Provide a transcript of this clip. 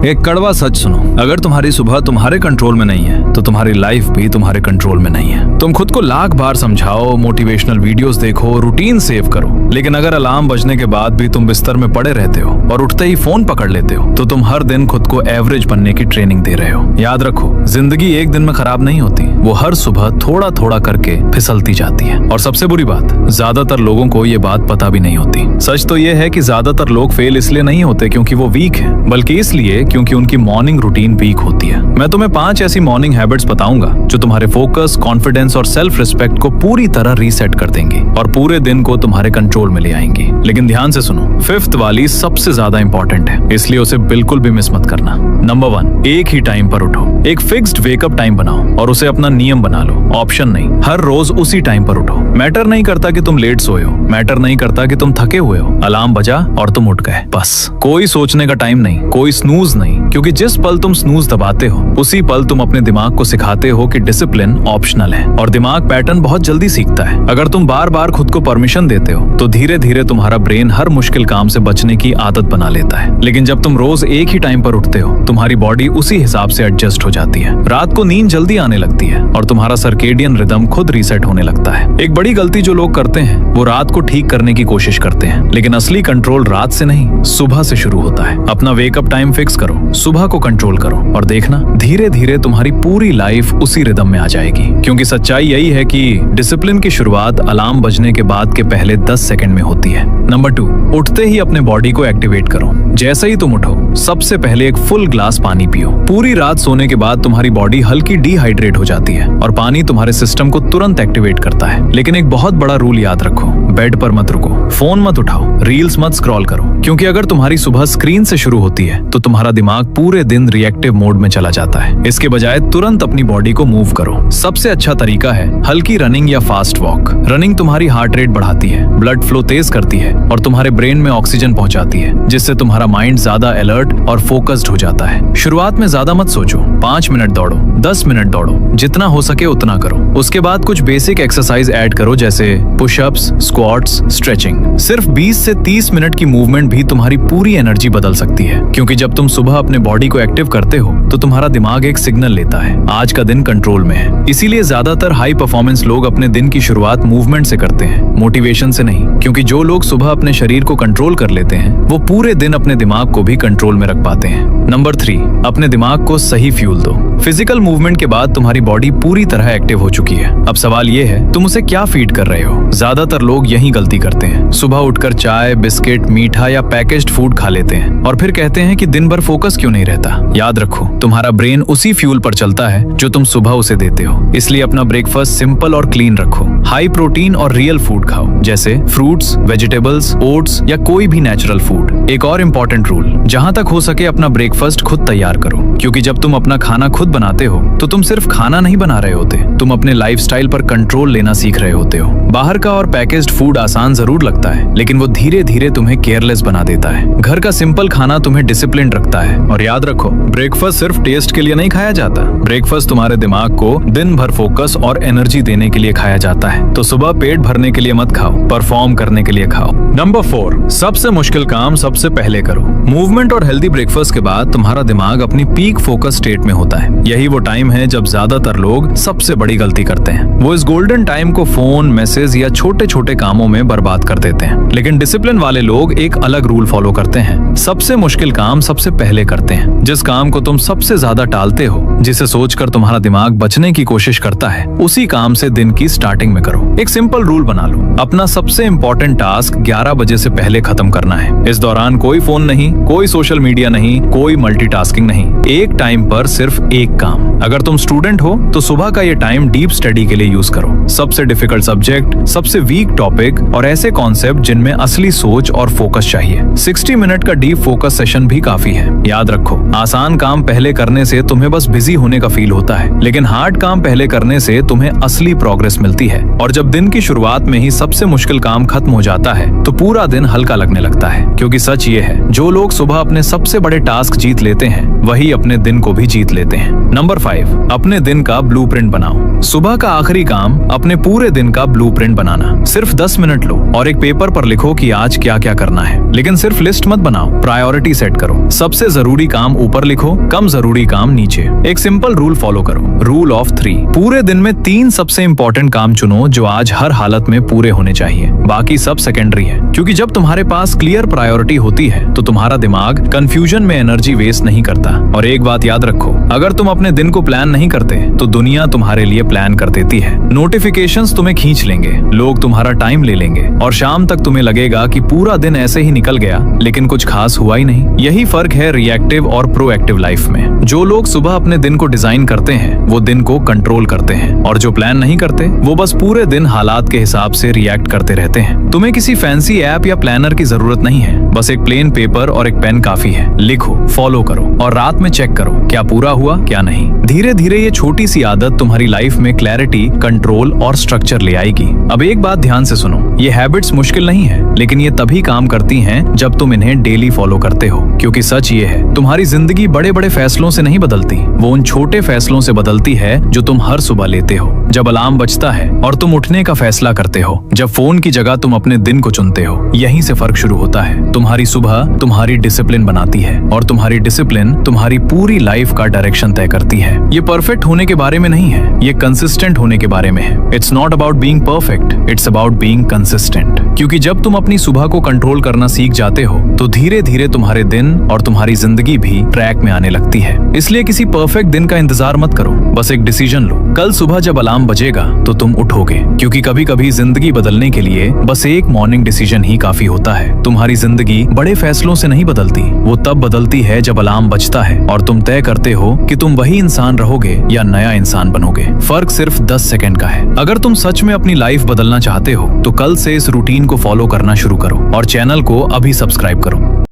एक कड़वा सच सुनो, अगर तुम्हारी सुबह तुम्हारे कंट्रोल में नहीं है तो तुम्हारी लाइफ भी तुम्हारे कंट्रोल में नहीं है। तुम खुद को लाख बार समझाओ, मोटिवेशनल वीडियोस देखो, रूटीन सेव करो, लेकिन अगर अलार्म बजने के बाद भी तुम बिस्तर में पड़े रहते हो और उठते ही फोन पकड़ लेते हो तो तुम हर दिन खुद को एवरेज बनने की ट्रेनिंग दे रहे हो। याद रखो, जिंदगी एक दिन में खराब नहीं होती, वो हर सुबह थोड़ा थोड़ा करके फिसलती जाती है। और सबसे बुरी बात, ज्यादातर लोगों को ये बात पता भी नहीं होती। सच तो ये है कि ज्यादातर लोग फेल इसलिए नहीं होते क्योंकि वो वीक है, बल्कि इसलिए क्योंकि उनकी मॉर्निंग रूटीन वीक होती है। मैं तुम्हें 5 ऐसी मॉर्निंग हैबिट्स बताऊंगा जो तुम्हारे फोकस, कॉन्फिडेंस और सेल्फ रिस्पेक्ट को पूरी तरह रीसेट कर देंगी और पूरे दिन को तुम्हारे कंट्रोल में ले आएंगी। लेकिन ध्यान से सुनो, 5th वाली सबसे ज्यादा इंपॉर्टेंट है, इसलिए उसे बिल्कुल भी मिस मत करना। नंबर 1, एक ही टाइम पर उठो। एक फिक्स्ड वेकअप टाइम बनाओ और उसे अपना नियम बना लो, ऑप्शन नहीं। हर रोज उसी टाइम पर उठो। मैटर नहीं करता कि तुम लेट सोए हो, मैटर नहीं करता कि तुम थके हुए हो। अलार्म बजा और तुम उठ गए, बस। कोई सोचने का टाइम नहीं, कोई स्नूज नहीं, क्योंकि जिस पल तुम स्नूज दबाते हो उसी पल तुम अपने दिमाग को सिखाते हो कि डिसिप्लिन ऑप्शनल है और दिमाग पैटर्न बहुत जल्दी सीखता है। अगर तुम बार बार खुद को परमिशन देते हो तो धीरे धीरे तुम्हारा ब्रेन हर मुश्किल काम से बचने की आदत बना लेता है। लेकिन जब तुम रोज एक ही टाइम पर उठते हो, तुम्हारी बॉडी उसी हिसाब से एडजस्ट हो जाती है। रात को नींद जल्दी आने लगती है और तुम्हारा सर्केडियन रिदम खुद रीसेट होने लगता है। एक बड़ी गलती जो लोग करते हैं वो रात को ठीक करने की कोशिश करते हैं, लेकिन असली कंट्रोल रात से नहीं, सुबह से शुरू होता है। अपना वेकअप टाइम फिक्स करो, सुबह को कंट्रोल करो और देखना धीरे धीरे तुम्हारी पूरी लाइफ उसी रिदम में आ जाएगी। क्योंकि सच्चाई यही है कि डिसिप्लिन की शुरुआत अलार्म बजने के बाद के पहले 10 सेकंड में होती है। नंबर 2, उठते ही अपने बॉडी को एक्टिवेट करो। जैसे ही तुम उठो, सबसे पहले एक फुल ग्लास पानी पियो। पूरी रात सोने के बाद तुम्हारी बॉडी हल्की डिहाइड्रेट हो जाती है और पानी तुम्हारे सिस्टम को तुरंत एक्टिवेट करता है। लेकिन एक बहुत बड़ा रूल याद रखो, बेड पर मत रुको, फोन मत उठाओ, रील्स मत स्क्रॉल करो, क्योंकि अगर तुम्हारी सुबह स्क्रीन से शुरू होती है तो तुम्हारा दिमाग पूरे दिन रिएक्टिव मोड में चला जाता है। इसके बजाय तुरंत अपनी बॉडी को मूव करो। सबसे अच्छा तरीका है हल्की रनिंग या फास्ट वॉक। रनिंग तुम्हारी हार्ट रेट बढ़ाती है, ब्लड फ्लो तेज करती है और तुम्हारे ब्रेन में ऑक्सीजन पहुंचाती है, जिससे तुम्हारा माइंड ज्यादा अलर्ट और फोकस्ड हो जाता है। शुरुआत में ज्यादा मत सोचो, 5 मिनट दौड़ो, 10 मिनट दौड़ो, जितना हो सके उतना करो। उसके बाद कुछ बेसिक एक्सरसाइज ऐड करो, जैसे पुशअप्स, स्क्वाट्स, स्ट्रेचिंग। सिर्फ 20 से 30 मिनट की मूवमेंट भी तुम्हारी पूरी एनर्जी बदल सकती है, क्योंकि जब तुम सुबह अपने बॉडी को एक्टिव करते हो तो तुम्हारा दिमाग एक सिग्नल लेता है, आज का दिन कंट्रोल में है। इसीलिए ज्यादातर हाई परफॉर्मेंस लोग अपने दिन की शुरुआत मूवमेंट से करते हैं, मोटिवेशन से नहीं। क्योंकि जो लोग सुबह अपने शरीर को कंट्रोल कर लेते हैं वो पूरे दिन अपने दिमाग को भी कंट्रोल में रख पाते हैं। नंबर 3, अपने दिमाग को सही फ्यूल दो। फिजिकल मूवमेंट के बाद तुम्हारी बॉडी पूरी तरह एक्टिव हो चुकी है। अब सवाल ये है, तुम उसे क्या फीड कर रहे हो? ज्यादातर लोग यही गलती करते हैं। सुबह उठकर चाय, बिस्किट, मीठा या पैकेज्ड फूड खा लेते हैं और फिर कहते हैं कि दिन भर फोकस क्यों नहीं रहता। याद रखो, तुम्हारा ब्रेन उसी फ्यूल पर चलता है जो तुम सुबह उसे देते हो। इसलिए अपना ब्रेकफास्ट सिंपल और क्लीन रखो। हाई प्रोटीन और रियल फूड खाओ, जैसे फ्रूट्स, वेजिटेबल्स, ओट्स या कोई भी नेचुरल फूड। एक और इम्पोर्टेंट रूल, जहाँ तक हो सके अपना ब्रेकफास्ट खुद तैयार करो, क्योंकि जब तुम अपना खाना खुद बनाते हो तो तुम सिर्फ खाना नहीं बना रहे होते, तुम अपने लाइफस्टाइल पर कंट्रोल लेना सीख रहे होते हो। बाहर का और पैकेज्ड फूड आसान जरूर लगता है, लेकिन वो धीरे धीरे तुम्हें केयरलेस बना देता है। घर का सिंपल खाना तुम्हें डिसिप्लिन रखता है। और याद रखो, ब्रेकफास्ट सिर्फ टेस्ट के लिए नहीं खाया जाता, ब्रेकफास्ट तुम्हारे दिमाग को दिन भर फोकस और एनर्जी देने के लिए खाया जाता है। तो सुबह पेट भरने के लिए मत खाओ, परफॉर्म करने के लिए खाओ। नंबर 4, सबसे मुश्किल काम सबसे पहले करो। मूवमेंट और हेल्दी ब्रेकफास्ट के बाद तुम्हारा दिमाग अपनी पीक फोकस स्टेट में होता है। यही वो टाइम है जब ज्यादातर लोग सबसे बड़ी गलती करते हैं। वो इस गोल्डन टाइम को फोन, मैसेज या छोटे छोटे कामों में बर्बाद कर देते हैं। लेकिन डिसिप्लिन वाले लोग एक अलग रूल फॉलो करते हैं, सबसे मुश्किल काम सबसे पहले करते हैं। जिस काम को तुम सबसे ज्यादा टालते हो, जिसे सोचकर तुम्हारा दिमाग बचने की कोशिश करता है, उसी काम से दिन की स्टार्टिंग में करो। एक सिंपल रूल बना लो, अपना सबसे इंपॉर्टेंट टास्क 11 बजे से पहले खत्म करना है। इस दौरान कोई फोन नहीं, कोई सोशल मीडिया नहीं, कोई मल्टीटास्किंग नहीं, एक टाइम पर सिर्फ एक काम। अगर तुम स्टूडेंट हो तो सुबह का ये टाइम डीप स्टडी के लिए यूज करो। सबसे डिफिकल्ट सब्जेक्ट, सबसे वीक टॉपिक और ऐसे कॉन्सेप्ट जिनमें असली सोच और फोकस चाहिए। 60 मिनट का डीप फोकस सेशन भी काफी है। याद रखो, आसान काम पहले करने से तुम्हें बस बिजी होने का फील होता है, लेकिन हार्ड काम पहले करने से तुम्हें असली प्रोग्रेस मिलती है। और जब दिन की शुरुआत में ही सबसे मुश्किल काम खत्म हो जाता है तो पूरा दिन हल्का लगने लगता है। क्योंकि सच ये है, जो लोग सुबह अपने सबसे बड़े टास्क जीत लेते हैं वही अपने दिन को भी जीत लेते हैं। नंबर 5, अपने दिन का ब्लूप्रिंट बनाओ। सुबह का आखिरी काम अपने पूरे दिन का ब्लूप्रिंट बनाना। सिर्फ 10 मिनट लो और एक पेपर पर लिखो कि आज क्या क्या करना है, लेकिन सिर्फ लिस्ट मत बनाओ, प्रायोरिटी सेट करो। सबसे जरूरी जरूरी काम ऊपर लिखो, कम जरूरी काम नीचे। एक सिंपल रूल फॉलो करो, रूल ऑफ 3। पूरे दिन में 3 सबसे इंपॉर्टेंट काम चुनो जो आज हर हालत में पूरे होने चाहिए, बाकी सब सेकेंडरी है। क्योंकि जब तुम्हारे पास क्लियर प्रायोरिटी होती है तो तुम्हारा दिमाग कंफ्यूजन में एनर्जी वेस्ट नहीं करता। और एक बात याद रखो, अगर तुम अपने दिन को प्लान नहीं करते तो दुनिया तुम्हारे लिए प्लान कर देती है। नोटिफिकेशंस तुम्हें खींच लेंगे, लोग तुम्हारा टाइम ले लेंगे और शाम तक तुम्हें लगेगा कि पूरा दिन ऐसे ही निकल गया लेकिन कुछ खास हुआ ही नहीं। यही फर्क है रिएक्टिव और प्रोएक्टिव लाइफ में। जो लोग सुबह अपने दिन को डिजाइन करते हैं वो दिन को कंट्रोल करते हैं, और जो प्लान नहीं करते वो बस पूरे दिन हालात के हिसाब से रिएक्ट करते रहते हैं। तुम्हें किसी फैंसी ऐप या प्लानर की जरूरत नहीं है, बस एक प्लेन पेपर और एक पेन काफी है। लिखो, फॉलो करो और रात में चेक करो क्या पूरा हुआ क्या नहीं। धीरे धीरे ये छोटी सी आदत तुम्हारी लाइफ में क्लैरिटी, कंट्रोल और स्ट्रक्चर ले आएगी। अब एक बात ध्यान से सुनो, ये हैबिट्स मुश्किल नहीं है, लेकिन ये तभी काम करती हैं जब तुम इन्हें डेली फॉलो करते हो। क्योंकि सच ये है, तुम्हारी जिंदगी बड़े बड़े फैसलों से नहीं बदलती, वो उन छोटे फैसलों से बदलती है जो तुम हर सुबह लेते हो। जब अलार्म बजता है और तुम उठने का फैसला करते हो, जब फोन की जगह तुम अपने दिन को चुनते हो, यहीं से फर्क शुरू होता है। तुम्हारी सुबह तुम्हारी डिसिप्लिन बनाती है और तुम्हारी डिसिप्लिन तुम्हारी पूरी लाइफ का डायरेक्शन तय करती है। ये परफेक्ट होने के बारे में नहीं है, ये कंसिस्टेंट होने के बारे में है। It's not about being perfect, it's about being consistent. क्योंकि जब तुम अपनी सुबह को कंट्रोल करना सीख जाते हो तो धीरे धीरे तुम्हारे दिन और तुम्हारी जिंदगी भी ट्रैक में आने लगती है। इसलिए किसी परफेक्ट दिन का इंतजार मत करो, बस एक डिसीजन लो। कल सुबह जब अलार्म बजेगा तो तुम उठोगे, क्योंकि कभी कभी जिंदगी बदलने के लिए बस एक मॉर्निंग डिसीजन ही काफी होता है। तुम्हारी जिंदगी बड़े फैसलों से नहीं बदलती, वो तब बदलती है जब अलार्म बजता है और तुम तय करते हो कि तुम वही इंसान रहोगे या नया इंसान बनोगे। फर्क सिर्फ 10 सेकंड का है। अगर तुम सच में अपनी लाइफ बदलना चाहते हो तो कल से इस रूटीन को फॉलो करना शुरू करो और चैनल को अभी सब्सक्राइब करो।